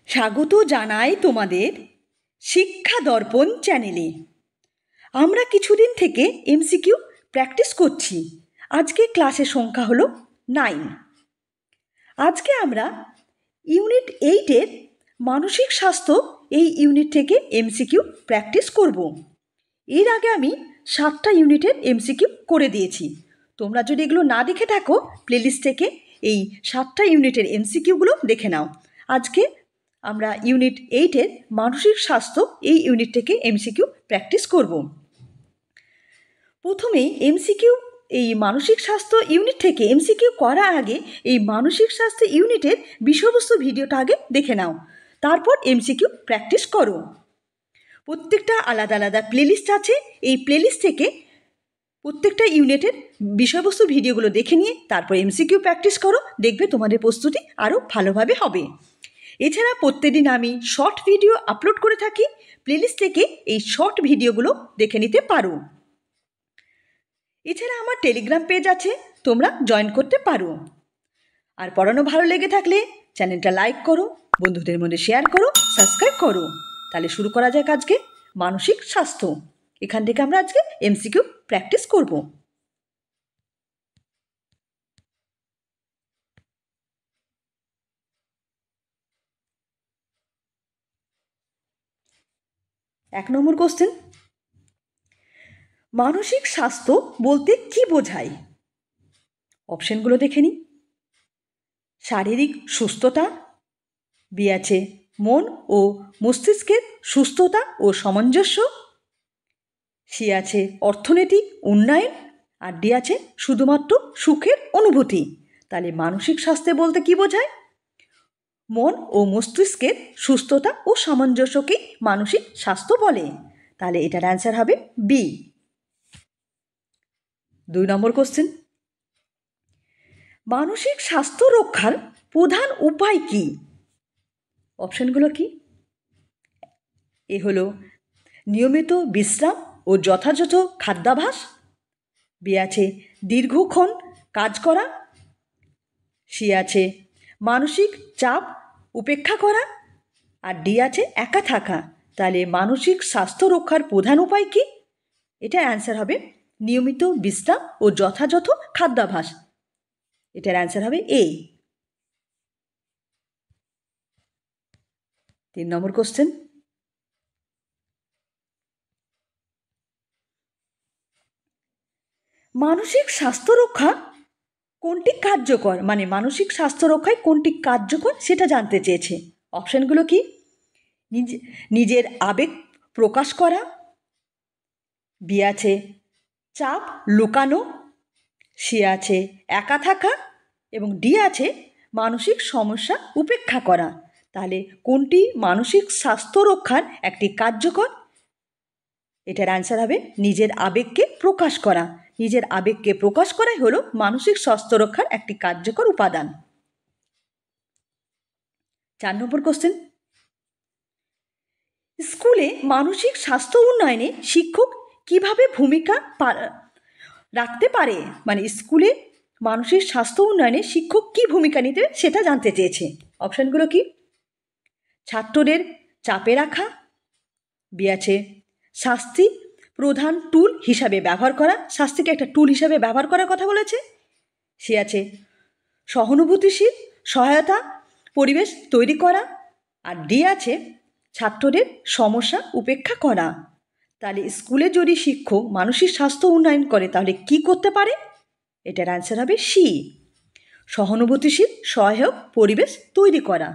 স্বাগত জানাই তোমাদের শিক্ষা দর্পণ চ্যানেলে। আমরা কিছুদিন থেকে এমসিকিউ প্র্যাকটিস করছি। আজকে ক্লাসের সংখ্যা হলো 9। আজকে আমরা ইউনিট 8-এর মানসিক স্বাস্থ্য এই ইউনিট থেকে এমসিকিউ প্র্যাকটিস করব। এর আগে আমি 7টা ইউনিটের এমসিকিউ করে দিয়েছি। তোমরা যদি এগুলো না দেখে থাকো, প্লেলিস্ট থেকে এই 7টা ইউনিটের এমসিকিউগুলো দেখে নাও। আজকে আমরা ইউনিট 8-এর মানসিক স্বাস্থ্য এই ইউনিট থেকে এমসিকিউ প্র্যাকটিস করব। প্রথমে এমসিকিউ এই মানসিক স্বাস্থ্য ইউনিট থেকে এমসিকিউ করার আগে এই মানসিক স্বাস্থ্য ইউনিটের বিষয়বস্তু ভিডিওটা আগে দেখে নাও, তারপর এমসিকিউ প্র্যাকটিস করো। প্রত্যেকটা আলাদা আলাদা প্লেলিস্ট আছে। এই প্লেলিস্ট থেকে প্রত্যেকটা ইউনিটের বিষয়বস্তু ভিডিওগুলো দেখে নিয়ে তারপর এমসিকিউ প্র্যাকটিস করো, দেখবে তোমাদের প্রস্তুতি আরও ভালোভাবে হবে। এছাড়া প্রত্যেকদিন আমি শর্ট ভিডিও আপলোড করে থাকি। প্লেলিস্ট থেকে এই শর্ট ভিডিওগুলো দেখে নিতে পারো। এছাড়া আমার টেলিগ্রাম পেজ আছে, তোমরা জয়েন করতে পারো। আর পড়ানো ভালো লেগে থাকলে চ্যানেলটা লাইক করো, বন্ধুদের মধ্যে শেয়ার করো, সাবস্ক্রাইব করো। তাহলে শুরু করা যাক আজকে মানসিক স্বাস্থ্য। এখান থেকে আমরা আজকে এমসিকিউ প্র্যাকটিস করব। এক নম্বর কোশ্চেন, মানসিক স্বাস্থ্য বলতে কি বোঝায়? অপশনগুলো দেখে নিই। শারীরিক সুস্থতা, বি আছে মন ও মস্তিষ্কের সুস্থতা ও সামঞ্জস্য, সি আছে অর্থনৈতিক উন্নয়ন, আর ডি আছে শুধুমাত্র সুখের অনুভূতি। তাহলে মানসিক স্বাস্থ্য বলতে কি বোঝায়? মন ও মস্তিষ্কের সুস্থতা ও সামঞ্জস্যকেই মানসিক স্বাস্থ্য বলে। তাহলে এটার অ্যান্সার হবে বি। 2 নম্বর কোশ্চেন, মানসিক স্বাস্থ্য রক্ষার প্রধান উপায় কি? অপশনগুলো কি? এ হলো নিয়মিত বিশ্রাম ও যথাযথ খাদ্যাভ্যাস, বি আছে দীর্ঘক্ষণ কাজ করা, সি আছে মানসিক চাপ উপেক্ষা করা, আর ডি আছে একা থাকা। তাহলে মানসিক স্বাস্থ্য রক্ষার প্রধান উপায় কি? এটার অ্যান্সার হবে নিয়মিত বিশ্রাম ও যথাযথ খাদ্যাভ্যাস। এটার অ্যান্সার হবে এ। 3 নম্বর কোশ্চেন, মানসিক স্বাস্থ্য রক্ষা কোনটি কার্যকর, মানে মানসিক স্বাস্থ্য রক্ষায় কোনটি কার্যকর সেটা জানতে চেয়েছে। অপশানগুলো কি? নিজের আবেগ প্রকাশ করা, বি আছে চাপ লুকানো, সি আছে একা থাকা, এবং ডি আছে মানসিক সমস্যা উপেক্ষা করা। তাহলে কোনটি মানসিক স্বাস্থ্য রক্ষার একটি কার্যকর? এটার অ্যান্সার হবে নিজের আবেগকে প্রকাশ করা। নিজের আবেগকে প্রকাশ করাই হলো মানসিক স্বাস্থ্য রক্ষার একটি কার্যকর উপাদান। 4 নম্বর কোশ্চেন, স্কুলে মানসিক স্বাস্থ্য উন্নয়নে শিক্ষক কিভাবে ভূমিকা রাখতে পারে, মানে স্কুলে মানসিক স্বাস্থ্য উন্নয়নে শিক্ষক কি ভূমিকা নিতে সেটা জানতে চেয়েছে। অপশানগুলো কি? ছাত্রদের চাপে রাখা, বি আছে শাস্তি প্রধান টুল হিসাবে ব্যবহার করা, শাস্তিকে একটা টুল হিসাবে ব্যবহার করার কথা বলেছে, সে আছে সহানুভূতিশীল সহায়তা পরিবেশ তৈরি করা, আর ডি আছে ছাত্রদের সমস্যা উপেক্ষা করা। তাহলে স্কুলে যদি শিক্ষক মানসিক স্বাস্থ্য উন্নয়ন করে তাহলে কি করতে পারে? এটার অ্যান্সার হবে সি, সহানুভূতিশীল সহায়ক পরিবেশ তৈরি করা।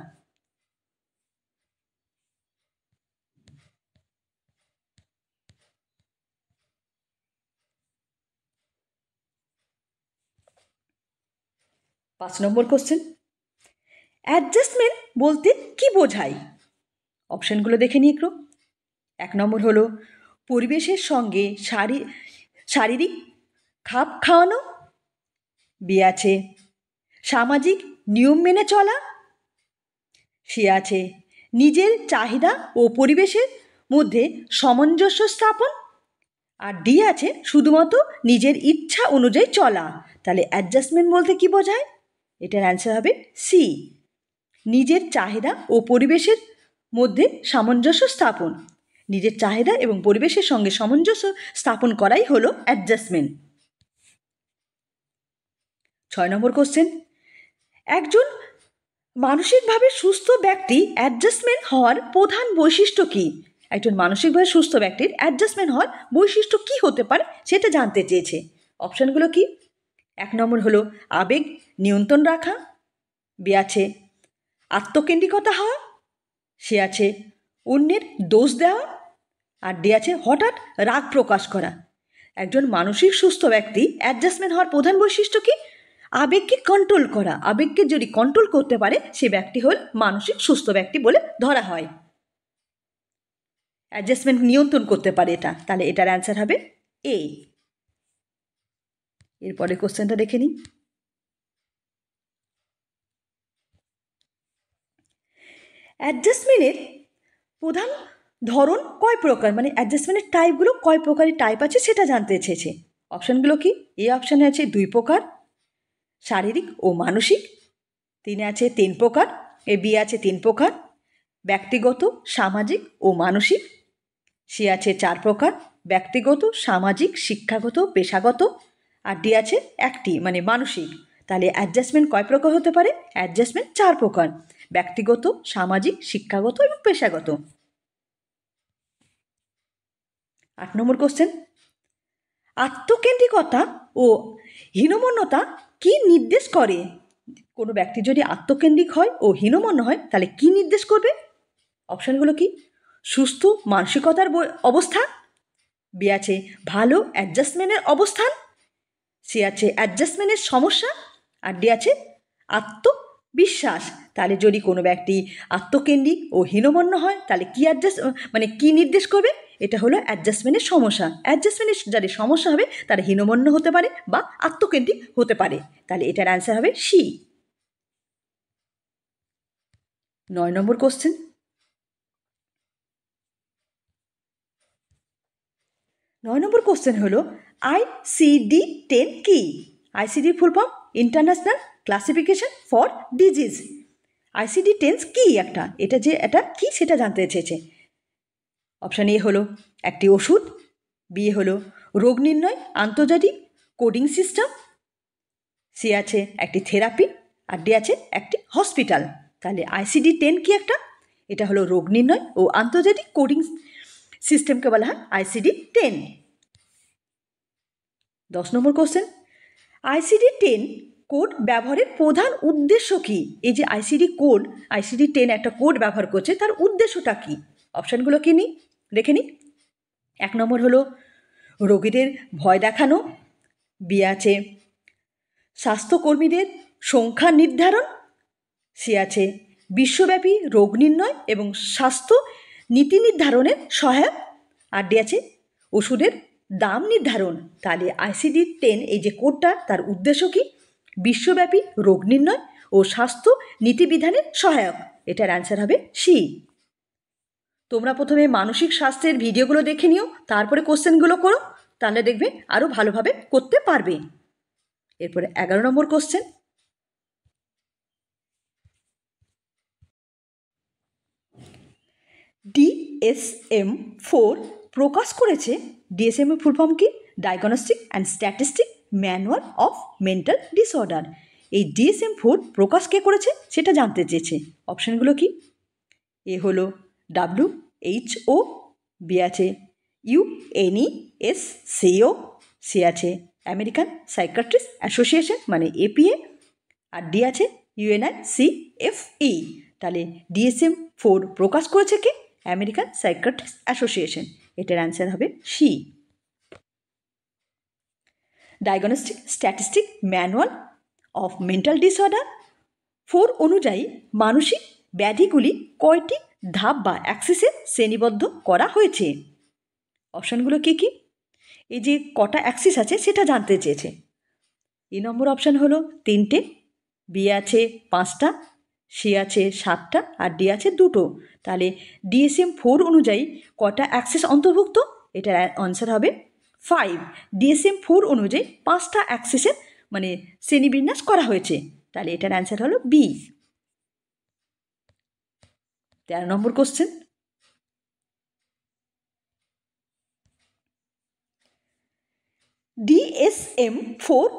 5 নম্বর কোশ্চেন, অ্যাডজাস্টমেন্ট বলতে কি বোঝায়? অপশানগুলো দেখে নিই একটু। 1 নম্বর হলো পরিবেশের সঙ্গে শারীরিক খাপ খাওয়ানো, বি আছে সামাজিক নিয়ম মেনে চলা, সি আছে নিজের চাহিদা ও পরিবেশের মধ্যে সামঞ্জস্য স্থাপন, আর ডি আছে শুধুমাত্র নিজের ইচ্ছা অনুযায়ী চলা। তাহলে অ্যাডজাস্টমেন্ট বলতে কি বোঝায়? এটার অ্যান্সার হবে সি, নিজের চাহিদা ও পরিবেশের মধ্যে সামঞ্জস্য স্থাপন। নিজের চাহিদা এবং পরিবেশের সঙ্গে সামঞ্জস্য স্থাপন করাই হলো অ্যাডজাস্টমেন্ট। 6 নম্বর কোশ্চেন, একজন মানসিকভাবে সুস্থ ব্যক্তি অ্যাডজাস্টমেন্ট হওয়ার প্রধান বৈশিষ্ট্য কী? একজন মানসিকভাবে সুস্থ ব্যক্তির অ্যাডজাস্টমেন্ট হওয়ার বৈশিষ্ট্য কী হতে পারে সেটা জানতে চেয়েছে। অপশানগুলো কি? 1 নম্বর হলো আবেগ নিয়ন্ত্রণ রাখা, বি আছে আত্মকেন্দ্রিকতা হওয়া, সে আছে অন্যের দোষ দেওয়া, আর ডি আছে হঠাৎ রাগ প্রকাশ করা। একজন মানসিক সুস্থ ব্যক্তি অ্যাডজাস্টমেন্ট হওয়ার প্রধান বৈশিষ্ট্য কি? আবেগকে কন্ট্রোল করা। আবেগকে যদি কন্ট্রোল করতে পারে সে ব্যক্তি হল মানসিক সুস্থ ব্যক্তি বলে ধরা হয়। অ্যাডজাস্টমেন্ট নিয়ন্ত্রণ করতে পারে এটা, তাহলে এটার অ্যান্সার হবে এ। এরপরে কোশ্চেনটা দেখে নিই। অ্যাডজাস্টমেন্টের প্রধান ধরন কয় প্রকার, মানে অ্যাডজাস্টমেন্টের টাইপগুলো কয় প্রকারের টাইপ আছে সেটা জানতে চেয়েছে। অপশানগুলো কি? এ অপশানে আছে 2 প্রকার, শারীরিক ও মানসিক। 3 আছে 3 প্রকার, এ বি আছে 3 প্রকার, ব্যক্তিগত সামাজিক ও মানসিক। সি আছে 4 প্রকার, ব্যক্তিগত সামাজিক শিক্ষাগত পেশাগত। আর ডি আছে 1টি মানে মানসিক। তাহলে অ্যাডজাস্টমেন্ট কয় প্রকার হতে পারে? অ্যাডজাস্টমেন্ট 4 প্রকার, ব্যক্তিগত সামাজিক শিক্ষাগত এবং পেশাগত। 8 নম্বর কোশ্চেন, আত্মকেন্দ্রিকতা ও হীনমন্যতা কি নির্দেশ করে? কোনো ব্যক্তি যদি আত্মকেন্দ্রিক হয় ও হীনমন্য হয় তাহলে কি নির্দেশ করবে? অপশানগুলো কি? সুস্থ মানসিকতার অবস্থা, বি আছে ভালো অ্যাডজাস্টমেন্টের অবস্থান, সি আছে অ্যাডজাস্টমেন্টের সমস্যা, আর ডি আছে আত্মবিশ্বাস। তাহলে যদি কোনো ব্যক্তি আত্মকেন্দ্রিক ও হীনমন্য হয় তাহলে কি কি নির্দেশ করবে? এটা হলো অ্যাডজাস্টমেন্টের সমস্যা। অ্যাডজাস্টমেন্টের যাদের সমস্যা হবে তারা হীনমন্য হতে পারে বা আত্মকেন্দ্রিক হতে পারে। তাহলে এটার অ্যান্সার হবে সি। 9 নম্বর কোশ্চেন, 9 নম্বর কোশ্চেন হলো ICD-10 কি? ICD full form international classification for disease. ICD-10 কি একটা, এটা কি সেটা জানতে চেয়েছে। অপশান এ হলো একটি ওষুধ, বি হলো রোগ নির্ণয় আন্তর্জাতিক কোডিং সিস্টেম, সি আছে একটি থেরাপি, আর ডি আছে একটি হসপিটাল। তাহলে ICD-10 কি একটা? এটা হলো রোগ নির্ণয় ও আন্তর্জাতিক কোডিং সিস্টেমকে বলা হয় ICD-10। 10 নম্বর কোশ্চেন, ICD-10 কোড ব্যবহারের প্রধান উদ্দেশ্য কি? এই যে ICD-10 একটা কোড ব্যবহার করছে, তার উদ্দেশ্যটা কি? অপশানগুলো কি দেখে নিই। 1 নম্বর হলো রোগীদের ভয় দেখানো, বি আছে স্বাস্থ্যকর্মীদের সংখ্যা নির্ধারণ, সি আছে বিশ্বব্যাপী রোগ নির্ণয় এবং স্বাস্থ্য নীতি নির্ধারণের সহায়ক, আর ডি আছে ওষুধের দাম নির্ধারণ। তাহলে ICD-10 এই যে কোডটা তার উদ্দেশ্য কি? বিশ্বব্যাপী রোগ নির্ণয় ও স্বাস্থ্য নীতিবিধানের সহায়ক। এটার অ্যান্সার হবে সি। তোমরা প্রথমে মানসিক স্বাস্থ্যের ভিডিওগুলো দেখে নিও, তারপরে কোশ্চেনগুলো করো, তাহলে দেখবে আরও ভালোভাবে করতে পারবে। এরপরে 11 নম্বর কোশ্চেন, DSM-4 প্রকাশ করেছে। DSM এর ফুল ফর্ম কি? Diagnostic and statistic manual of mental disorder. এই DSM-4 প্রকাশ কে করেছে সেটা জানতে চেয়েছে। অপশানগুলো কি? এ হলো WHO, বি আছে UNESCO, সি আছে আমেরিকান সাইকিয়াট্রিস্ট অ্যাসোসিয়েশন মানে APA, আর ডি আছে UNICFE। তাহলে DSM-4 প্রকাশ করেছে কে? American psychiatrist association. এটার অ্যান্সার হবে C. Diagnostic statistic manual of mental disorder 4 অনুযায়ী মানসিক ব্যাধিগুলি কয়টি ধাপ বা অ্যাক্সিসে শ্রেণীবদ্ধ করা হয়েছে? অপশানগুলো কী কী? এই যে কটা অ্যাক্সিস আছে সেটা জানতে চেয়েছে। এ নম্বর অপশান হলো 3টে, বি আছে 5টা, সি আছে 7টা, আর ডি আছে 2টো। তাহলে DSM-4 অনুযায়ী কটা অ্যাক্সিস অন্তর্ভুক্ত? এটার আনসার হবে 5। DSM-4 অনুযায়ী 5টা অ্যাক্সিসের শ্রেণীবিন্যাস করা হয়েছে। তাহলে এটার অ্যান্সার হলো বি। 13 নম্বর কোশ্চেন, DSM-4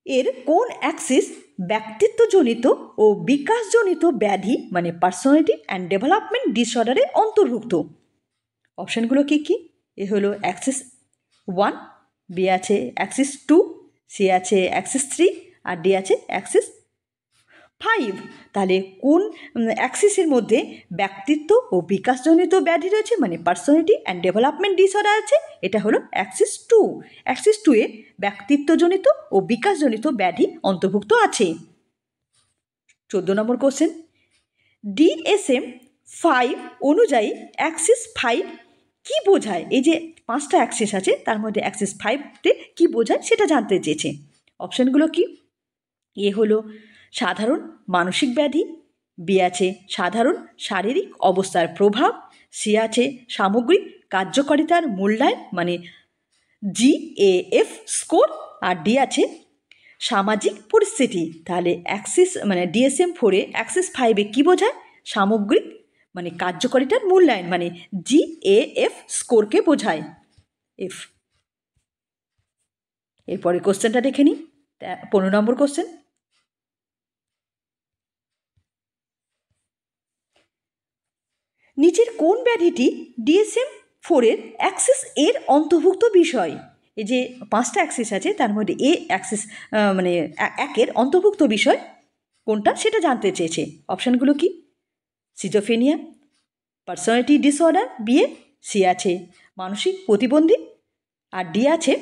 এর কোন অ্যাক্সিস ব্যক্তিত্বজনিত ও বিকাশজনিত ব্যাধি মানে পার্সোনালিটি অ্যান্ড ডেভেলপমেন্ট ডিসঅর্ডারে অন্তর্ভুক্ত? অপশানগুলো কী কী? এ হলো অ্যাক্সিস 1, বি আছে অ্যাক্সিস 2, সি আছে অ্যাক্সিস 3 আর ডি আছে অ্যাক্সিস 5। তাহলে কোন অ্যাক্সিসের মধ্যে ব্যক্তিত্ব ও বিকাশজনিত ব্যাধি রয়েছে মানে পার্সোনালিটি অ্যান্ড ডেভেলপমেন্ট ডিসঅর্ডার আছে? এটা হলো অ্যাক্সিস 2। অ্যাক্সিস 2-এ ব্যক্তিত্বজনিত ও বিকাশজনিত ব্যাধি অন্তর্ভুক্ত আছে। 14 নম্বর কোশ্চেন, DSM-5 অনুযায়ী অ্যাক্সিস 5 কী বোঝায়? এই যে 5টা অ্যাক্সিস আছে তার মধ্যে অ্যাক্সিস 5-তে কী বোঝায় সেটা জানতে চেয়েছে। অপশানগুলো কি? এ হলো সাধারণ মানসিক ব্যাধি, বি আছে সাধারণ শারীরিক অবস্থার প্রভাব, সি আছে সামগ্রিক কার্যকারিতার মূল্যায়ন মানে GAF স্কোর আর ডি আছে সামাজিক পরিস্থিতি। তাহলে অ্যাক্সিস মানে DSM-4-এ অ্যাক্সিস 5-এ কী বোঝায়? সামগ্রিক মানে কার্যকারিতার মূল্যায়ন মানে GAF স্কোরকে বোঝায়, এফ। এরপরে কোশ্চেনটা দেখে নিই, 15 নম্বর কোশ্চেন, নিচের কোন ব্যাধিটি DSM-4-এর অ্যাক্সিস এর অন্তর্ভুক্ত বিষয়? এই যে 5টা অ্যাক্সিস আছে তার মধ্যে এ অ্যাক্সিস মানে 1-এর অন্তর্ভুক্ত বিষয় কোনটা সেটা জানতে চেয়েছে। অপশানগুলো কি? সিজোফেনিয়া, পার্সোনালিটি ডিসঅর্ডার, বি এ সি আছে মানসিক প্রতিবন্ধী আর ডি আছে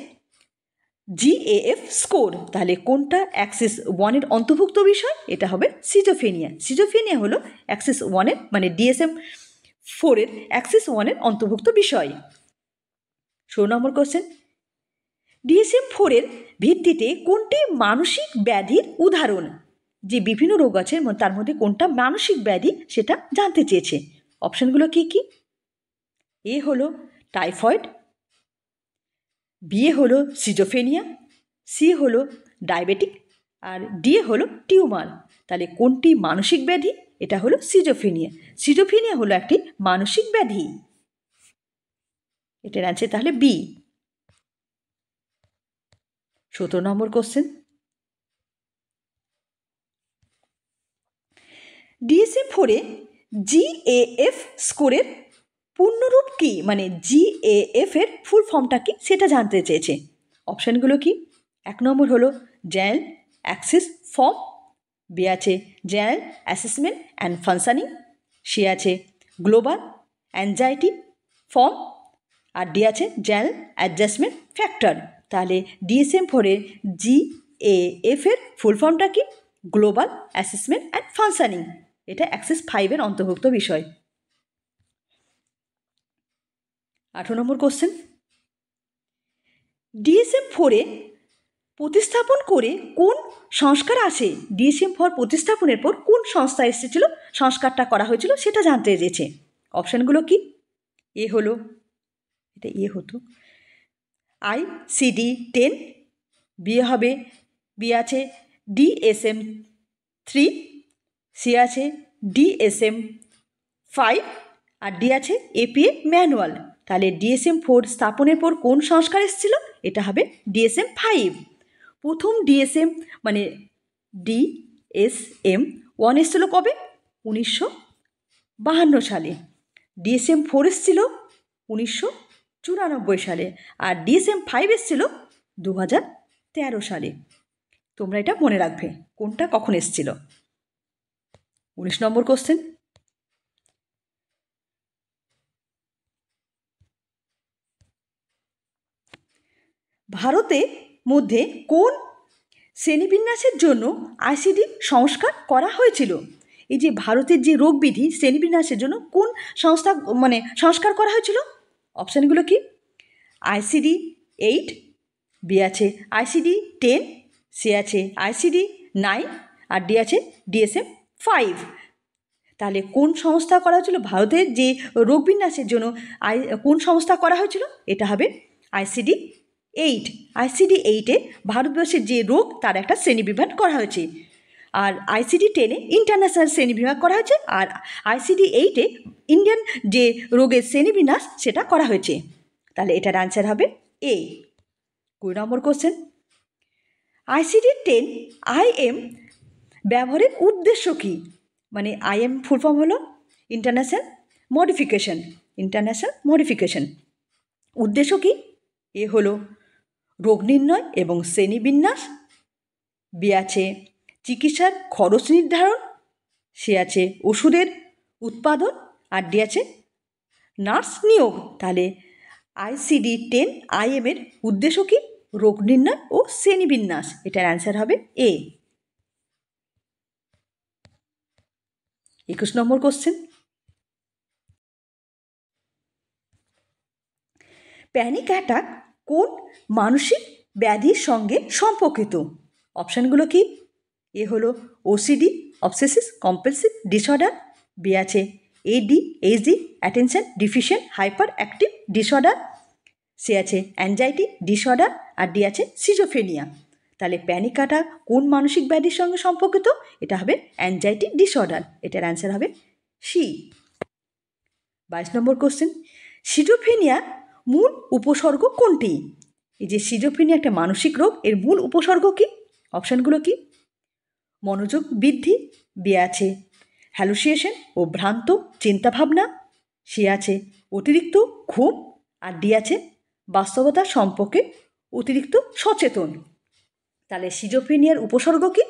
GAF স্কোর। তাহলে কোনটা অ্যাক্সিস 1-এর অন্তর্ভুক্ত বিষয়? এটা হবে সিজোফেনিয়া। সিজোফেনিয়া হলো অ্যাক্সিস 1-এর মানে DSM-4-এর অ্যাক্সিস 1-এর অন্তর্ভুক্ত বিষয়। 16 নম্বর কোশ্চেন, DSM-4-এর ভিত্তিতে কোনটি মানসিক ব্যাধির উদাহরণ? যে বিভিন্ন রোগ আছে তার মধ্যে কোনটা মানসিক ব্যাধি সেটা জানতে চেয়েছে। অপশানগুলো কী কী? এ হলো টাইফয়েড, বি হলো সিজোফেনিয়া, সি হলো ডায়াবেটিক আর ডি হলো টিউমার। তাহলে কোনটি মানসিক ব্যাধি? এটা হলো সিজোফেনিয়া। সিজোফেনিয়া হলো একটি মানসিক ব্যাধি। এটার অ্যান্সার তাহলে বি। 17 নম্বর কোশ্চেন, DSM-4-এ GAF স্কোরের পূর্ণরূপ কী মানে GAF-এর ফুল ফর্মটা কি সেটা জানতে চেয়েছে। অপশানগুলো কি? 1 নম্বর হলো জেনারেল অ্যাক্সেস ফর্ম, বি আছে general assessment and functioning, C আছে গ্লোবাল অ্যাংজাইটি ফর্ম আর ডি আছে জেনারেল অ্যাডজাস্টমেন্ট ফ্যাক্টর। তাহলে DSM-4-এর GAF-এর ফুল ফর্মটা কি? Global assessment and functioning. এটা অ্যাক্সিস 5-এর অন্তর্ভুক্ত বিষয়। 18 নম্বর কোশ্চেন, DSM-4-এ প্রতিস্থাপন করে কোন সংস্কার আসে? DSM-4 প্রতিস্থাপনের পর কোন সংস্থা এসেছিল সংস্কারটা করা হয়েছিল সেটা জানতে চেয়েছে। অপশানগুলো কি? এ হলো এটা হতো ICD-10, বি আছে DSM-3, সি আছে DSM-5 আর ডি আছে APA ম্যানুয়াল। তাহলে DSM-4 স্থাপনের পর কোন সংস্কার এসেছিল? এটা হবে DSM-5। প্রথম DSM মানে DSM-1 এসেছিল কবে? 1952 সালে। DSM-4 এসেছিল 1994 সালে আর DSM-5 এসেছিল 2013 সালে। তোমরা এটা মনে রাখবে কোনটা কখন এসেছিল। 19 নম্বর কোশ্চেন, ভারতের মধ্যে কোন শ্রেণীবিন্যাসের জন্য ICD সংস্কার করা হয়েছিল? এই যে ভারতের যে রোগবিধি শ্রেণীবিন্যাসের জন্য কোন সংস্থা মানে সংস্কার করা হয়েছিল? অপশানগুলো কি? ICD-8, বি আছে ICD-10, সি আছে ICD-9 আর ডি আছে DSM-5। তাহলে কোন সংস্থা করা হয়েছিল ভারতের যে রোগবিন্যাসের জন্য কোন সংস্থা করা হয়েছিল? এটা হবে ICD-8। ICD-8-এ ভারতবর্ষের যে রোগ তার একটা শ্রেণীবিভাগ করা হয়েছে। আর আইসিডি 10-এ ইন্টারন্যাশনাল শ্রেণীবিভাগ করা হয়েছে, আর আইসিডি 8-এ ইন্ডিয়ান যে রোগের শ্রেণীবিন্যাস সেটা করা হয়েছে। তাহলে এটার অ্যান্সার হবে এ। 2 নম্বর কোশ্চেন, আইসিডি 10 IM ব্যবহারের উদ্দেশ্য কী? মানে IM ফুল ফর্ম হলো ইন্টারন্যাশনাল মডিফিকেশন। উদ্দেশ্য কী? এ হলো রোগ নির্ণয় এবং শ্রেণীবিন্যাস, বি আছে চিকিৎসার খরচ নির্ধারণ, সে আছে ওষুধের উৎপাদন, আর ডি আছে নার্স নিয়োগ। তাহলে আইসিডি 10 IM এর উদ্দেশ্য কী? রোগ নির্ণয় ও শ্রেণীবিন্যাস। এটার অ্যান্সার হবে এ। 21 নম্বর কোশ্চেন, প্যানিক অ্যাটাক কোন মানসিক ব্যাধির সঙ্গে সম্পর্কিত? অপশানগুলো কি? এ হলো OCD obsessive compulsive disorder, B আছে ADHD attention deficient hyper active disorder, C আছে অ্যাংজাইটি ডিসঅর্ডার, আর ডি আছে সিজোফ্রেনিয়া। তাহলে প্যানিক অ্যাটাক কোন মানসিক ব্যাধির সঙ্গে সম্পর্কিত? এটা হবে অ্যাংজাইটি ডিসঅর্ডার। এটার অ্যান্সার হবে সি। 22 নম্বর কোশ্চেন, সিজোফ্রেনিয়া মূল উপসর্গ কোনটি? এই যে সিজোফ্রেনিয়া একটা মানসিক রোগ, এর মূল উপসর্গ কী? অপশানগুলো কি? মনোযোগ বৃদ্ধি, বি আছে হ্যালুসিনেশন ও ভ্রান্ত চিন্তাভাবনা, সি আছে অতিরিক্ত ঘুম, আর ডি আছে বাস্তবতা সম্পর্কে অতিরিক্ত সচেতন। তাহলে সিজোফ্রেনিয়ার উপসর্গ কি?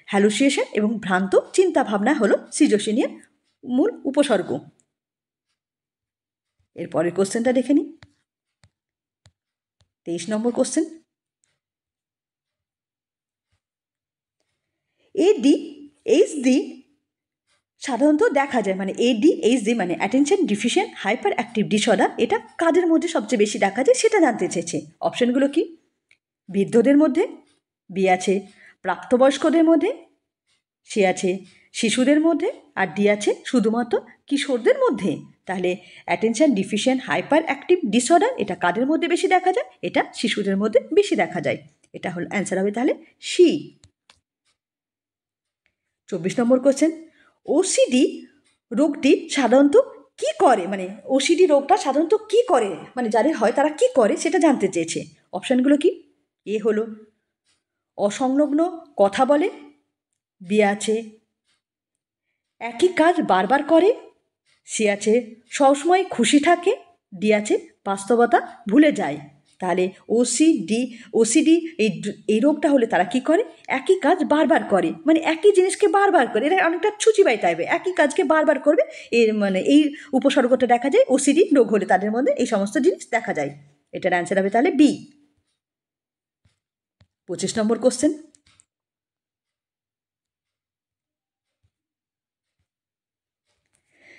হ্যালুসিনেশন এবং ভ্রান্ত চিন্তাভাবনা হলো সিজোফ্রেনিয়ার মূল উপসর্গ। এরপরের কোশ্চেনটা দেখে নিই। 23 নম্বর কোশ্চেন, ADHD সাধারণত দেখা যায়, মানে ADHD মানে attention deficient hyper active disorder, এটা কাদের মধ্যে সবচেয়ে বেশি দেখা যায় সেটা জানতে চেয়েছে। অপশানগুলো কি? বৃদ্ধদের মধ্যে, বি আছে প্রাপ্তবয়স্কদের মধ্যে, সি আছে শিশুদের মধ্যে, আর ডি আছে শুধুমাত্র কিশোরদের মধ্যে। তাহলে attention deficient hyper active disorder এটা কাদের মধ্যে বেশি দেখা যায়? এটা শিশুদের মধ্যে বেশি দেখা যায়। এটা হল অ্যান্সার হবে তাহলে সি। 24 নম্বর কোশ্চেন, ওসিডি রোগটি সাধারণত কি করে? মানে ওসিডি রোগটা সাধারণত কি করে, মানে যাদের হয় তারা কি করে সেটা জানতে চেয়েছে। অপশানগুলো কি? এ হলো অসংলগ্ন কথা বলে, বি আছে একই কাজ বারবার করে, সি আছে সবসময় খুশি থাকে, ডি আছে বাস্তবতা ভুলে যায়। তাহলে ওসিডি এই রোগটা হলে তারা কি করে? একই কাজ বারবার করে, মানে একই জিনিসকে বারবার করে, এটা অনেকটা ছুচিবাই টাইপের, একই কাজকে বারবার করবে। এর মানে এই উপসর্গটা দেখা যায় ওসিডি রোগ হলে, তাদের মধ্যে এই সমস্ত জিনিস দেখা যায়। এটার অ্যান্সার হবে তাহলে বি। 25 নম্বর কোশ্চেন,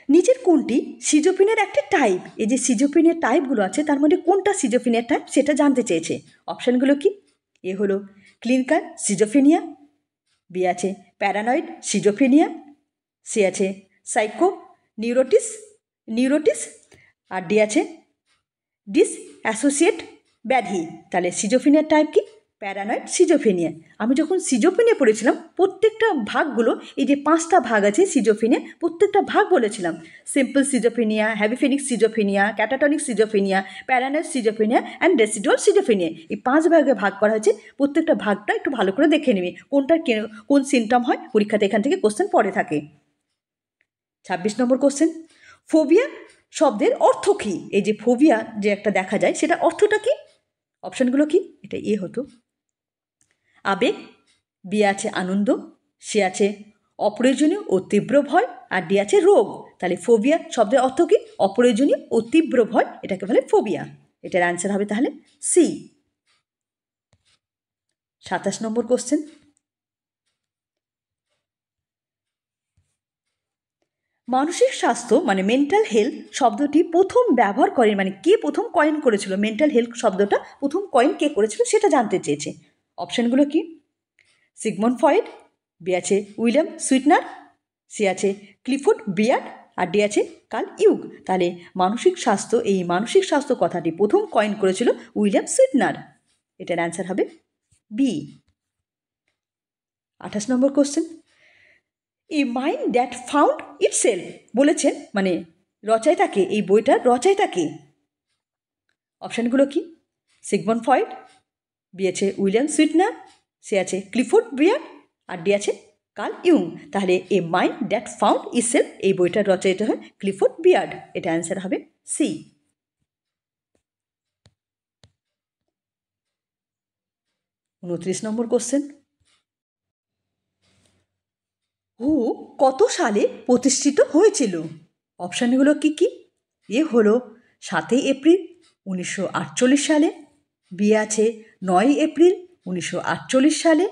নিচের কোনটি সিজোফ্রেনিয়ার একটা টাইপ? এই যে সিজোফ্রেনিয়ার টাইপগুলো আছে তার মধ্যে কোনটা সিজোফ্রেনিয়ার টাইপ সেটা জানতে চেয়েছে। অপশানগুলো কি? এ হলো ক্লিনিক্যাল সিজোফ্রেনিয়া, বি আছে প্যারানয়েড সিজোফ্রেনিয়া, সি আছে সাইকো নিউরোটিস, আর ডি আছে ডিসঅ্যাসোসিয়েট ব্যাধি। তাহলে সিজোফ্রেনিয়ার টাইপ কি? Paranoid schizophrenia. আমি যখন সিজোফ্রেনিয়া পড়েছিলাম প্রত্যেকটা ভাগগুলো, এই যে 5টা ভাগ আছে সিজোফ্রেনিয়া, প্রত্যেকটা ভাগ বলেছিলাম। Simple schizophrenia, hebephrenic schizophrenia, catatonic schizophrenia, paranoid schizophrenia and residual schizophrenia, এই 5 ভাগে ভাগ করা হয়েছে। প্রত্যেকটা ভাগটা একটু ভালো করে দেখে নিবি কোনটার কোন সিমটম হয়, পরীক্ষাতে এখান থেকে কোশ্চেন পড়ে থাকে। 26 নম্বর কোশ্চেন, ফোবিয়া শব্দের অর্থ কী? এই যে ফোবিয়া যে একটা দেখা যায় সেটা অর্থটা কি? অপশানগুলো কি? এটা এ হতো আবেগ, বি আছে আনন্দ, সি আছে অপ্রয়োজনীয় ও তীব্র ভয়, আর ডি আছে রোগ। তাহলে ফোবিয়া শব্দের অর্থ কি? অপ্রয়োজনীয় ও তীব্র ভয়, এটাকে বলে ফোবিয়া। এটার অ্যান্সার হবে তাহলে সি। 27 নম্বর কোশ্চেন, মানসিক স্বাস্থ্য মানে মেন্টাল হেলথ শব্দটি প্রথম ব্যবহার করেন, মানে কে প্রথম কয়েন করেছিল? মেন্টাল হেলথ শব্দটা প্রথম কয়েন কে করেছিল সেটা জানতে চেয়েছে। অপশানগুলো কি? সিগমন্ড ফ্রয়েড, বি আছে উইলিয়াম সুইটনার, সি আছে ক্লিফোর্ড বিয়ার্ড, আর ডি আছে কার্ল ইউং। তাহলে এই মানসিক স্বাস্থ্য কথাটি প্রথম কয়েন করেছিল উইলিয়াম সুইটনার। এটার অ্যান্সার হবে বি। 28 নম্বর question, a mind that found itself বলেছেন, মানে রচয়িতাকে, এই বইটার রচয়িতাকে। অপশানগুলো কি? সিগমন্ড ফ্রয়েড, বি আছে উইলিয়াম সুইটনার, সি আছে ক্লিফোর্ড ব্রিয়ার, আর ডি আছে কার্ল ইউং। তাহলে a mind that found itself এই বইটার রচয়িতা হয় ক্লিফোর্ড বিয়ার্ড। এটা অ্যান্সার হবে সি। 29 নম্বর কোশ্চেন, হু কত সালে প্রতিষ্ঠিত হয়েছিল? অপশানগুলো কি কি? এ হলো 7 এপ্রিল 1948 সালে, বি আছে 9 এপ্রিল 1948 সালে,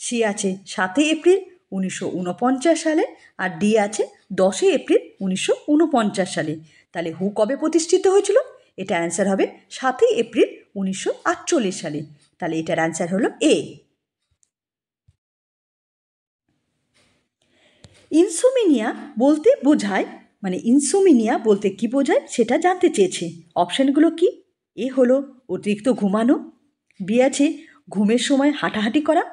সি আছে 7 এপ্রিল 1949 সালে, আর ডি আছে 10 এপ্রিল 1949 সালে। তাহলে হু কবে প্রতিষ্ঠিত হয়েছিল? এটা অ্যান্সার হবে 7 এপ্রিল 1948 সালে। তাহলে এটার অ্যান্সার হলো এ। ইনসোমিনিয়া বলতে বোঝায়, মানে ইনসোমিনিয়া বলতে কি বোঝায় সেটা জানতে চেয়েছে। অপশানগুলো কি? এ হলো অতিরিক্ত ঘুমানো, বি আছে ঘুমের সময় হাঁটাহাঁটি করা,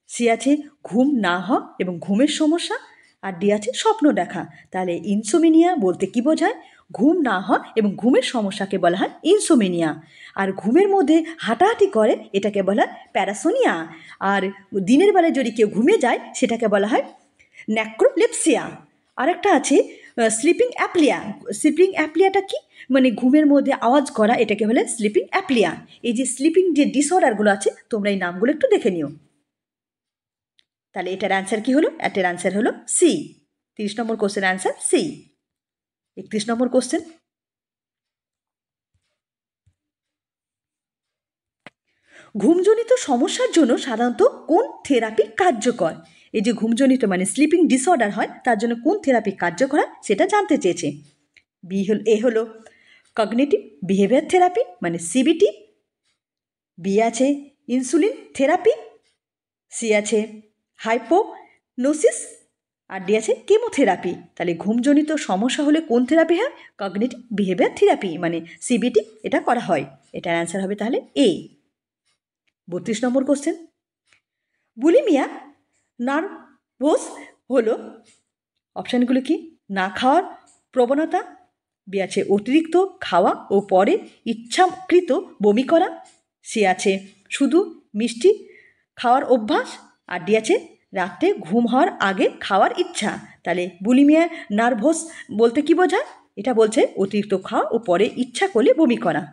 সি আছে ঘুম না হওয়া এবং ঘুমের সমস্যা, আর ডি আছে স্বপ্ন দেখা। তাহলে ইনসোমিনিয়া বলতে কি বোঝায়? ঘুম না হওয়া এবং ঘুমের সমস্যাকে বলা হয় ইনসোমিনিয়া। আর ঘুমের মধ্যে হাঁটাহাঁটি করে এটাকে বলা হয় প্যারাসোনিয়া। আর দিনের বেলায় যদি কেউ ঘুমিয়ে যায় সেটাকে বলা হয় ন্যাক্রোলেপসিয়া। আরেকটা আছে স্লিপিং অ্যাপলিয়া। স্লিপিং অ্যাপলিয়াটা কি? মানে ঘুমের মধ্যে আওয়াজ করা, এটাকে বলে স্লিপিং অ্যাপলিয়া। এই যে স্লিপিং যে ডিসঅর্ডারগুলো আছে তোমরা এই নামগুলো একটু দেখে নিও। তাহলে এটার অ্যান্সার কি হলো? এটার অ্যান্সার হলো সি। 30 নম্বর কোশ্চেন অ্যান্সার সি। 31 নম্বর কোশ্চেন, ঘুমজনিত সমস্যার জন্য সাধারণত কোন থেরাপি কার্যকর? এই যে ঘুমজনিত মানে স্লিপিং ডিসঅর্ডার হয় তার জন্য কোন থেরাপি কার্যকর হয় সেটা জানতে চেয়েছে। এ হলো কগনিটিভ বিহেভিয়ার থেরাপি মানে সিবিটি, বি আছে ইনসুলিন থেরাপি, সি আছে হাইপোনোসিস, আর ডি আছে কেমোথেরাপি। তাহলে ঘুমজনিত সমস্যা হলে কোন থেরাপি হয়? কগনিটিভ বিহেভিয়ার থেরাপি মানে সিবিটি এটা করা হয়। এটার অ্যান্সার হবে তাহলে এ। 32 নম্বর কোশ্চেন, বুলিমিয়া নার্ভোস হলো, অপশানগুলো কি? না খাওয়ার প্রবণতা, বি আছে অতিরিক্ত খাওয়া ও পরে ইচ্ছাকৃত বমি করা, সি আছে শুধু মিষ্টি খাওয়ার অভ্যাস, আর ডি আছে রাতে ঘুম হওয়ার আগে খাওয়ার ইচ্ছা। তাহলে বুলিমিয়া নার্ভোস বলতে কি বোঝায়? এটা বলছে অতিরিক্ত খাওয়া ও পরে ইচ্ছা করলে বমি করা।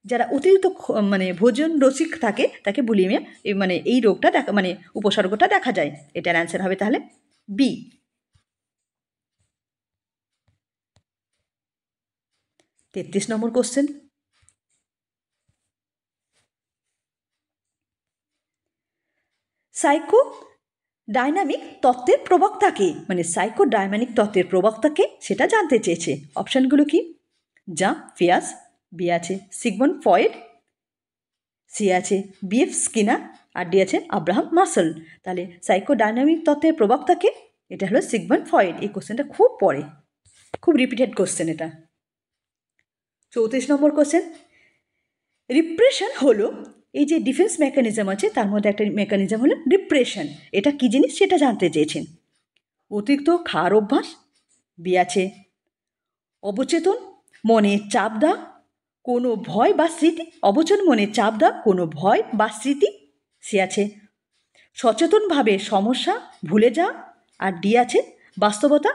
যারা অতিরিক্ত মানে ভোজন রসিক থাকে তাকে বুলিমিয়া মানে এই রোগটা দেখা মানে উপসর্গটা দেখা যায়। এটার অ্যান্সার হবে তাহলে বি। 33 নম্বর কোশ্চেন, সাইকো ডাইনামিক তত্ত্বের প্রবক্তাকে, মানে সাইকো ডাইনামিক তত্ত্বের প্রবক্তাকে সেটা জানতে চেয়েছে। অপশানগুলো কি? জাঁ পিয়াজ, বি আছে সিগমন্ড ফ্রয়েড, সি আছে বিএফ স্কিনার, আর ডি আছে আব্রাহাম মাসল। তাহলে সাইকো ডাইনামিক তত্ত্বের প্রবক্তাকে? এটা হলো সিগমন্ড ফ্রয়েড। এই কোশ্চেনটা খুব পড়ে, খুব রিপিটেড কোশ্চেন এটা। 34 নম্বর কোশ্চেন, রিপ্রেশন হলো, এই যে ডিফেন্স মেকানিজম আছে তার মধ্যে একটা মেকানিজম হলো রিপ্রেশন। এটা কী জিনিস সেটা জানতে চেয়েছেন। অতিরিক্ত খাওয়ার অভ্যাস, বি আছে অবচেতন মনে চাপ দেওয়া কোনো ভয় বা স্মৃতি, অবচেতন মনে চাপ দেওয়া কোনো ভয় বা স্মৃতি, সে আছে সচেতনভাবে সমস্যা ভুলে যাওয়া, আর ডি আছে বাস্তবতা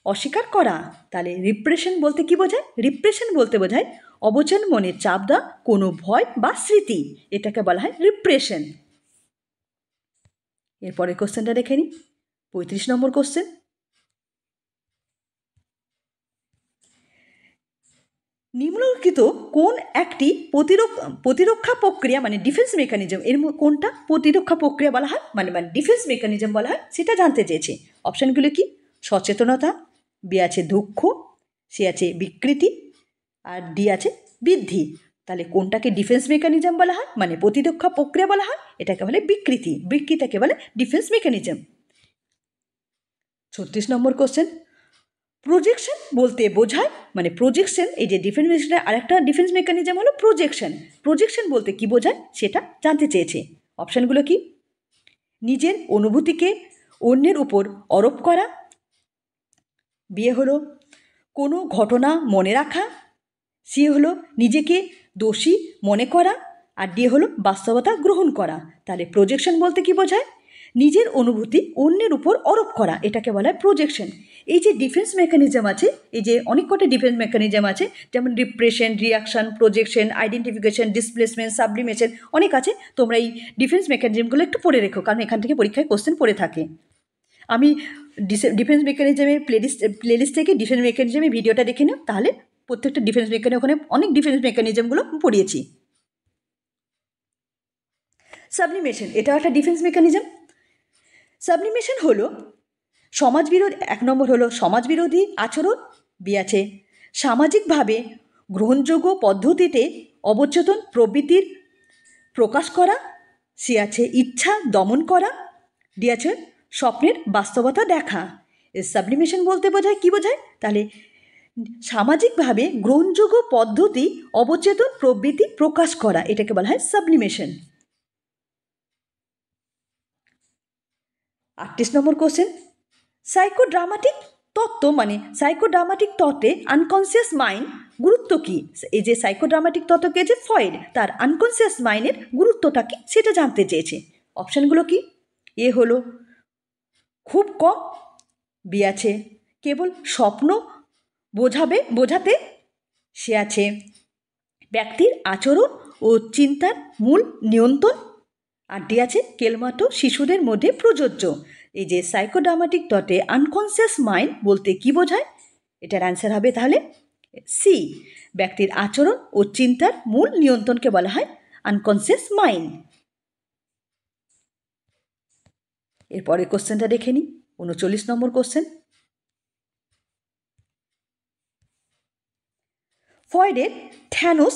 অস্বীকার করা। তাহলে রিপ্রেশন বলতে কি বোঝায়? রিপ্রেশন বলতে বোঝায় অবচেতন মনে চাপ দেওয়া কোনো ভয় বা স্মৃতি, এটাকে বলা হয় রিপ্রেশন। এরপরে কোশ্চেনটা দেখে নিই। 35 নম্বর কোশ্চেন, নিম্নলিখিত কোন একটি প্রতিরক্ষা প্রক্রিয়া মানে ডিফেন্স মেকানিজম, এর কোনটা প্রতিরক্ষা প্রক্রিয়া বলা হয় মানে ডিফেন্স মেকানিজম বলা হয় সেটা জানতে চেয়েছে। অপশানগুলো কি? সচেতনতা, বি আছে দুঃখ, সি আছে বিকৃতি, আর ডি আছে বৃদ্ধি। তাহলে কোনটাকে ডিফেন্স মেকানিজম বলা হয় মানে প্রতিরক্ষা প্রক্রিয়া বলা হয়? এটাকে বলে বিকৃতি, বিকৃতিকে বলে ডিফেন্স মেকানিজম। 36 নম্বর কোশ্চেন, প্রজেকশন বলতে বোঝায় মানে প্রজেকশন, এই যে ডিফেন্স মেকানিজমের আরেকটা ডিফেন্স মেকানিজম হলো প্রজেকশন। প্রজেকশন বলতে কি বোঝায় সেটা জানতে চেয়েছে। অপশানগুলো কি? নিজের অনুভূতিকে অন্যের উপর আরোপ করা, বিয়ে হলো কোনো ঘটনা মনে রাখা, সি হলো নিজেকে দোষী মনে করা, আর ডি হলো বাস্তবতা গ্রহণ করা। তাহলে প্রজেকশন বলতে কি বোঝায়? নিজের অনুভূতি অন্যের উপর আরোপ করা, এটাকে বলা হয় প্রজেকশন। এই যে ডিফেন্স মেকানিজম আছে, এই যে অনেক কটা ডিফেন্স মেকানিজম আছে, যেমন repression, reaction, projection, identification, displacement, sublimation, অনেক আছে। তোমরা এই ডিফেন্স মেকানিজমগুলো একটু পড়ে রেখো, কারণ এখান থেকে পরীক্ষায় কোশ্চেন পড়ে থাকে। আমি ডিফেন্স মেকানিজমের প্লেলিস্ট থেকে ডিফেন্স মেকানিজমের ভিডিওটা দেখে নাও, তাহলে প্রত্যেকটা ডিফেন্স মেকানিজম, ওখানে অনেক ডিফেন্স মেকানিজমগুলো পড়িয়েছি। সাবলিমেশন, এটাও একটা ডিফেন্স মেকানিজম। সাবলিমেশন হলো সমাজবিরোধী, 1 নম্বর হলো সমাজবিরোধী আচরণ, বি আছে সামাজিকভাবে গ্রহণযোগ্য পদ্ধতিতে অবচেতন প্রবৃত্তির প্রকাশ করা, সি আছে ইচ্ছা দমন করা, ডি আছে স্বপ্নের বাস্তবতা দেখা। এর সাবলিমেশন বলতে বোঝায় কি বোঝায়? তাহলে সামাজিকভাবে গ্রহণযোগ্য পদ্ধতি অবচেতন প্রবৃত্তি প্রকাশ করা, এটাকে বলা হয় সাবলিমেশন। 38 নম্বর কোশ্চেন, সাইকোড্রামাটিক তত্ত্ব মানে সাইকোড্রামাটিক তত্ত্বে আনকনসিয়াস মাইন্ড গুরুত্ব কী? এই যে সাইকোড্রামাটিক তত্ত্বকে যে ফ্রয়েড, তার আনকনসিয়াস মাইন্ডের গুরুত্বটা কী সেটা জানতে চেয়েছে। অপশানগুলো কি? এ হলো খুব কম, বি আছে কেবল স্বপ্ন বোঝাতে, সে আছে ব্যক্তির আচরণ ও চিন্তার মূল নিয়ন্ত্রণ, আর ডি আছে কেবলমাত্র শিশুদের মধ্যে প্রযোজ্য। এই যে সাইকোড্রামাটিক তত্ত্বে আনকনসিয়াস মাইন্ড বলতে কি বোঝায়? এটার অ্যান্সার হবে তাহলে সি, ব্যক্তির আচরণ ও চিন্তার মূল নিয়ন্ত্রণকে বলা হয় আনকনসিয়াস মাইন্ড। এরপরে কোশ্চেনটা দেখে নিই, 39 নম্বর কোশ্চেন। ফ্রয়েডের থ্যানোস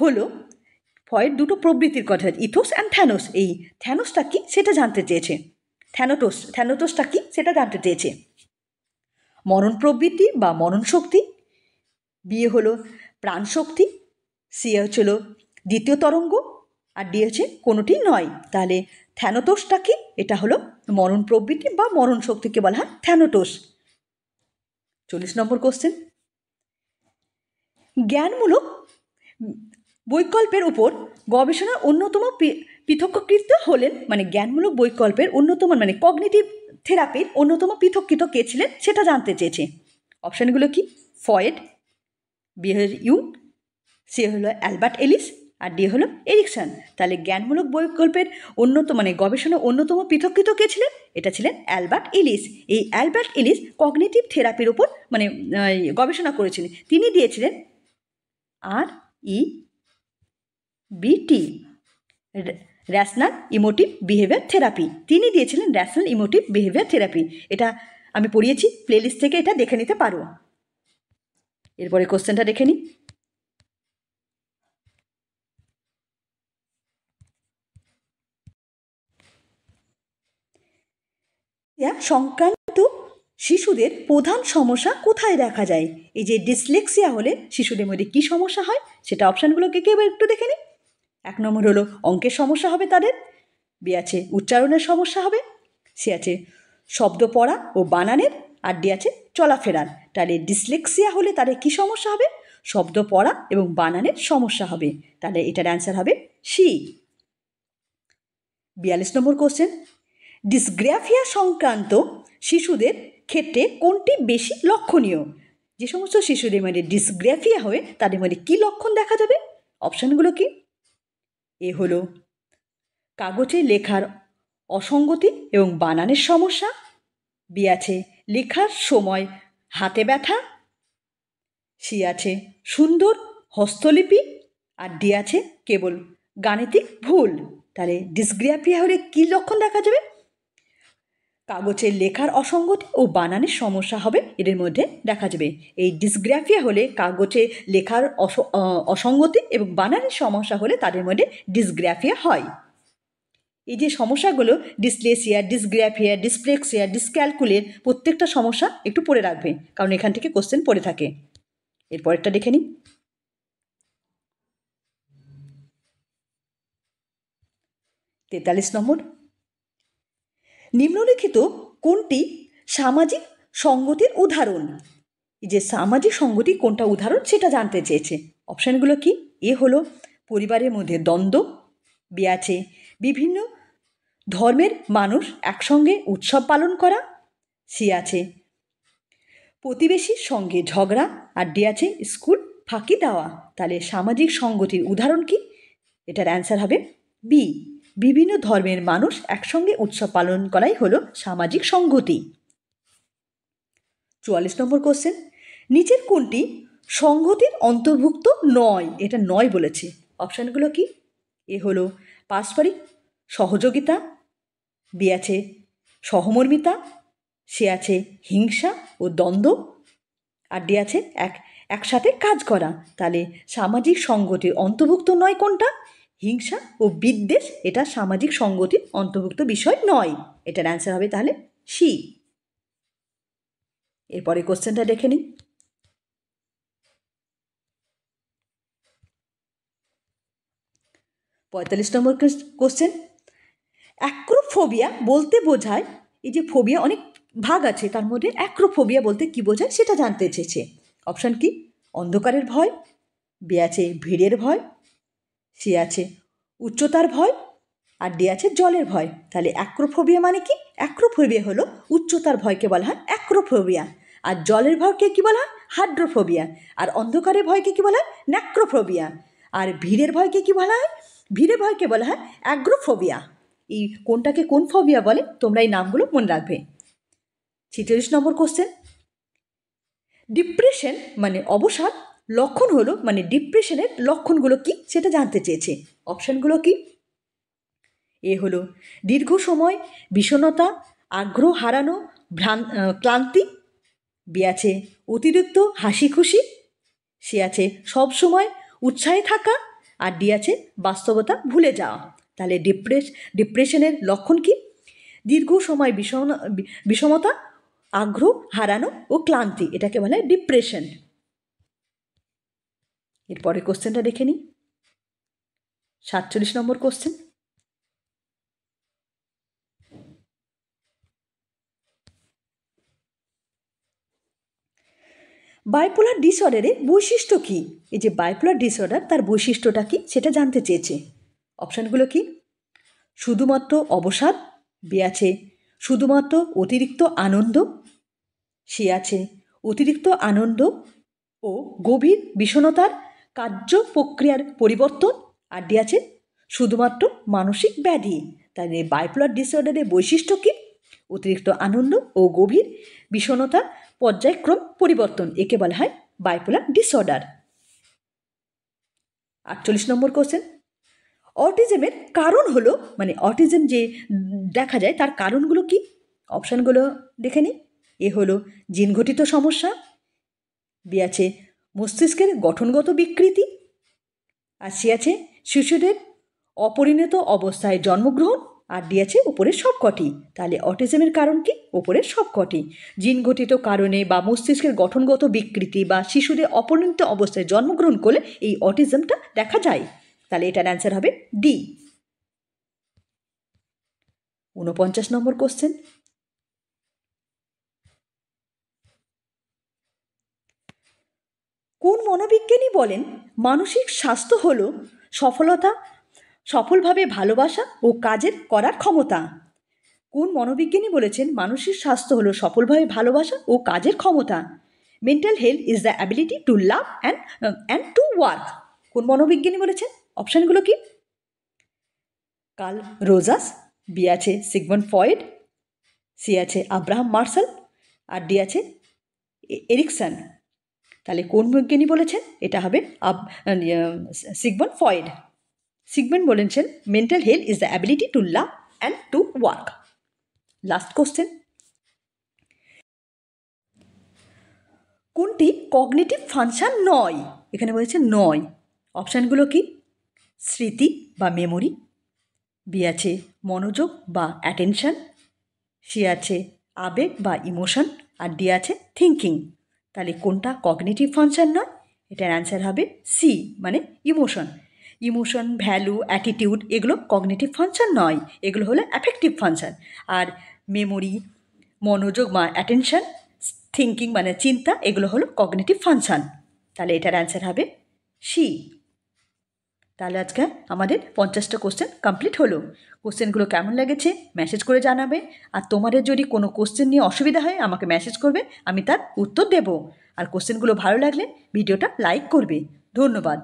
হলো, ফ্রয়েড দুটো প্রবৃত্তির কথা, ইথোস অ্যান্ড থ্যানোস। এই থ্যানোসটা কি সেটা জানতে চেয়েছে। থ্যানোটোসটা কি সেটা জানতে চেয়েছে। মনন প্রবৃত্তি বা মনন শক্তি, বিয়ে হলো প্রাণ শক্তি, সি হচ্ছিল দ্বিতীয় তরঙ্গ, আর ডি হচ্ছে কোনোটি নয়। তাহলে থ্যানোটোসটা কি? এটা হলো মনন প্রবৃত্তি বা মনন শক্তিকে বলা হয় থ্যানোটোস। 40 নম্বর কোশ্চেন, জ্ঞানমূলক বৈকল্পের উপর গবেষণার অন্যতম পৃথককৃত হলেন, মানে জ্ঞানমূলক বৈকল্পের অন্যতম মানে কগনিটিভ থেরাপির অন্যতম পৃথককৃত কে ছিলেন সেটা জানতে চেয়েছে। অপশানগুলো কি? ফ্রয়েড, বি হলো ইউং, সি হলো অ্যালবার্ট এলিস, আর ডি হলো এরিকসন। তাহলে জ্ঞানমূলক বৈকল্পের মানে গবেষণার অন্যতম পৃথককৃত কে ছিলেন? এটা ছিলেন অ্যালবার্ট এলিস। এই অ্যালবার্ট এলিস কগনিটিভ থেরাপির উপর মানে গবেষণা করেছিলেন। তিনি দিয়েছিলেন REBT, rational emotive behaviour therapy. তিনি দিয়েছিলেন র্যাশনাল ইমোটিভ বিহেভিয়ার থেরাপি। এটা আমি পড়িয়েছি, প্লেলিস্ট থেকে এটা দেখে নিতে পারো। এরপরে কোশ্চেনটা দেখে নিই, সংক্রান্ত শিশুদের প্রধান সমস্যা কোথায় দেখা যায়? এই যে ডিসলেক্সিয়া হলে শিশুদের মধ্যে কী সমস্যা হয় সেটা অপশানগুলোকে এবার একটু দেখে নিই। 1 নম্বর হলো অঙ্কের সমস্যা হবে তাদের, বি আছে উচ্চারণের সমস্যা হবে, সি আছে শব্দ পড়া ও বানানের, আর ডি আছে চলাফেরার। তাহলে ডিসলেক্সিয়া হলে তাদের কী সমস্যা হবে? শব্দ পড়া এবং বানানের সমস্যা হবে। তাহলে এটার অ্যান্সার হবে সি। 42 নম্বর কোশ্চেন, ডিসগ্রাফিয়া সংক্রান্ত শিশুদের ক্ষেত্রে কোনটি বেশি লক্ষণীয়? যে সমস্ত শিশুদের মধ্যে ডিসগ্রাফিয়া হয় তাদের মধ্যে কী লক্ষণ দেখা যাবে? অপশানগুলো কি? এ হলো কাগজে লেখার অসঙ্গতি এবং বানানের সমস্যা, বি আছে লেখার সময় হাতে ব্যথা, সি আছে সুন্দর হস্তলিপি, আর ডি আছে কেবল গাণিতিক ভুল। তাহলে ডিসগ্রাফিয়া হলে কী লক্ষণ দেখা যাবে? কাগজের লেখার অসঙ্গতি ও বানানের সমস্যা হবে এদের মধ্যে দেখা যাবে। এই ডিসগ্রাফিয়া হলে কাগজে লেখার অসঙ্গতি এবং বানানের সমস্যা হলে তাদের মধ্যে ডিসগ্রাফিয়া হয়। এই যে সমস্যাগুলো ডিসলেসিয়া, ডিসগ্রাফিয়া, ডিসপ্লেক্সিয়া, ডিসক্যালকুলের প্রত্যেকটা সমস্যা একটু পড়ে রাখবে, কারণ এখান থেকে কোশ্চেন পড়ে থাকে। এরপরেরটা দেখে নিই, 43 নম্বর, নিম্নলিখিত কোনটি সামাজিক সংগতির উদাহরণ? এই যে সামাজিক সংগতি কোনটা উদাহরণ সেটা জানতে চেয়েছে। অপশানগুলো কি? এ হলো পরিবারের মধ্যে দ্বন্দ্ব, বি আছে বিভিন্ন ধর্মের মানুষ একসঙ্গে উৎসব পালন করা, সি আছে প্রতিবেশীর সঙ্গে ঝগড়া, আর ডি আছে স্কুল ফাঁকি দেওয়া। তাহলে সামাজিক সংগতির উদাহরণ কি? এটার অ্যান্সার হবে বি, বিভিন্ন ধর্মের মানুষ একসঙ্গে উৎসব পালন করাই হলো সামাজিক সংগতি। 44 নম্বর কোশ্চেন, নিচের কোনটি সংগতির অন্তর্ভুক্ত নয়? এটা নয় বলেছে। অপশানগুলো কি? এ হলো পারস্পরিক সহযোগিতা, বি আছে সহমর্মিতা, সে আছে হিংসা ও দ্বন্দ্ব, আর ডি আছে একসাথে কাজ করা। তাহলে সামাজিক সংগতির অন্তর্ভুক্ত নয় কোনটা? হিংসা ও বিদ্বেষ এটা সামাজিক সংগতির অন্তর্ভুক্ত বিষয় নয়। এটার অ্যান্সার হবে তাহলে সি। এরপরে কোশ্চেনটা দেখে নিই। 45 নম্বর কোশ্চেন, অ্যাক্রোফোবিয়া বলতে বোঝায়, এই যে ফোবিয়া অনেক ভাগ আছে, তার মধ্যে অ্যাক্রোফোবিয়া বলতে কী বোঝায় সেটা জানতে চেয়েছে। অপশান কি? অন্ধকারের ভয়, বি আছে ভিড়ের ভয়, সি আছে উচ্চতার ভয়, আর ডি আছে জলের ভয়। তাহলে অ্যাক্রোফোবিয়া মানে কি? অ্যাক্রোফোবিয়া হলো উচ্চতার ভয়কে বলা হয় অ্যাক্রোফোবিয়া, আর জলের ভয়কে কী বলা হয়? হাইড্রোফোবিয়া, আর অন্ধকারের ভয়কে কী বলা হয়? ন্যাক্রোফোবিয়া, আর ভিড়ের ভয়কে কী বলা হয়? ভিড়ের ভয়কে বলা হয় অ্যাগ্রোফোবিয়া। এই কোনটাকে কোন ফোবিয়া বলে তোমরা এই নামগুলো মনে রাখবে। 46 নম্বর কোশ্চেন, ডিপ্রেশন মানে অবসাদ লক্ষণ হলো, মানে ডিপ্রেশনের লক্ষণগুলো কি সেটা জানতে চেয়েছে। অপশানগুলো কি? এ হলো দীর্ঘ সময় বিষণ্ণতা, আগ্রহ হারানো, ক্লান্তি, বি আছে অতিরিক্ত হাসি খুশি, সে আছে সব সময় উৎসাহে থাকা, আর ডি আছে বাস্তবতা ভুলে যাওয়া। তাহলে ডিপ্রেশনের লক্ষণ কি? দীর্ঘ সময় বিষমতা, আগ্রহ হারানো ও ক্লান্তি, এটাকে বলা হয় ডিপ্রেশন। এরপরে কোশ্চেনটা দেখে নিই। 47 নম্বর কোশ্চেন, বাইপোলার ডিসঅর্ডারের বৈশিষ্ট্য কী? এই যে বাইপোলার ডিসঅর্ডার তার বৈশিষ্ট্যটা কী সেটা জানতে চেয়েছে। অপশানগুলো কি? শুধুমাত্র অবসাদ, বি আছে শুধুমাত্র অতিরিক্ত আনন্দ, সে আছে অতিরিক্ত আনন্দ ও গভীর বিষণ্ণতার কার্য প্রক্রিয়ার পরিবর্তন, আর ডি আছে শুধুমাত্র মানসিক ব্যাধি। তাহলে বাইপোলার ডিসঅর্ডারের বৈশিষ্ট্য কী? অতিরিক্ত আনন্দ ও গভীর বিষণ্ণতার পর্যায়ক্রম পরিবর্তন, একে বলা হয় বাইপোলার ডিসঅর্ডার। 48 নম্বর কোশ্চেন, অটিজমের কারণ হলো, মানে অটিজম যে দেখা যায় তার কারণগুলো কি? অপশানগুলো দেখে নিই। এ হলো জিনঘটিত সমস্যা, বি আছে মস্তিষ্কের গঠনগত বিকৃতি, আর সি আছে শিশুদের অপরিণত অবস্থায় জন্মগ্রহণ, আর ডি আছে উপরের সবকটি। তাহলে অটিজমের কারণ কি? উপরের সবকটি। জিনঘটিত কারণে বা মস্তিষ্কের গঠনগত বিকৃতি বা শিশুদের অপরিণত অবস্থায় জন্মগ্রহণ করলে এই অটিজমটা দেখা যায়। তাহলে এটার অ্যান্সার হবে ডি। 49 নম্বর কোশ্চেন, কোন মনোবিজ্ঞানী বলেন মানসিক স্বাস্থ্য হলো সফলভাবে ভালোবাসা ও কাজের করার ক্ষমতা? কোন মনোবিজ্ঞানী বলেছেন মানসিক স্বাস্থ্য হলো সফলভাবে ভালোবাসা ও কাজের ক্ষমতা? Mental health is the ability to love and to work. কোন মনোবিজ্ঞানী বলেছেন? অপশানগুলো কি? কার্ল রোজাস, বি আছে সিগমন্ড ফ্রয়েড, সি আছে আব্রাহাম মার্শাল, আর ডি আছে এরিকসন। তাহলে কোন বিজ্ঞানী বলেছেন? এটা হবে সিগমন্ড ফ্রয়েড। সিগমন্ড বলেছেন mental health is the ability to love and to work. Last question, কোনটি কগনিটিভ ফাংশন নয়? এখানে বলেছে নয়। অপশানগুলো কি? স্মৃতি বা মেমোরি, বি আছে মনোযোগ বা অ্যাটেনশন, সি আছে আবেগ বা ইমোশন, আর ডি আছে থিঙ্কিং। তাহলে কোনটা কগনিটিভ ফাংশন নয়? এটার অ্যান্সার হবে সি, মানে ইমোশন। ইমোশন, ভ্যালু, অ্যাটিটিউড এগুলো কগনিটিভ ফাংশন নয়, এগুলো হলো অ্যাফেক্টিভ ফাংশন। আর মেমোরি, মনোযোগ বা অ্যাটেনশন, থিঙ্কিং মানে চিন্তা, এগুলো হলো কগনিটিভ ফাংশন। তাহলে এটার অ্যান্সার হবে সি। তাহলে আজকে আমাদের 50টা কোশ্চেন কমপ্লিট হলো। কোশ্চেনগুলো কেমন লেগেছে মেসেজ করে জানাবে। আর তোমাদের যদি কোনো কোশ্চেন নিয়ে অসুবিধা হয় আমাকে মেসেজ করবে, আমি তার উত্তর দেব। আর কোশ্চেনগুলো ভালো লাগলে ভিডিওটা লাইক করবে। ধন্যবাদ।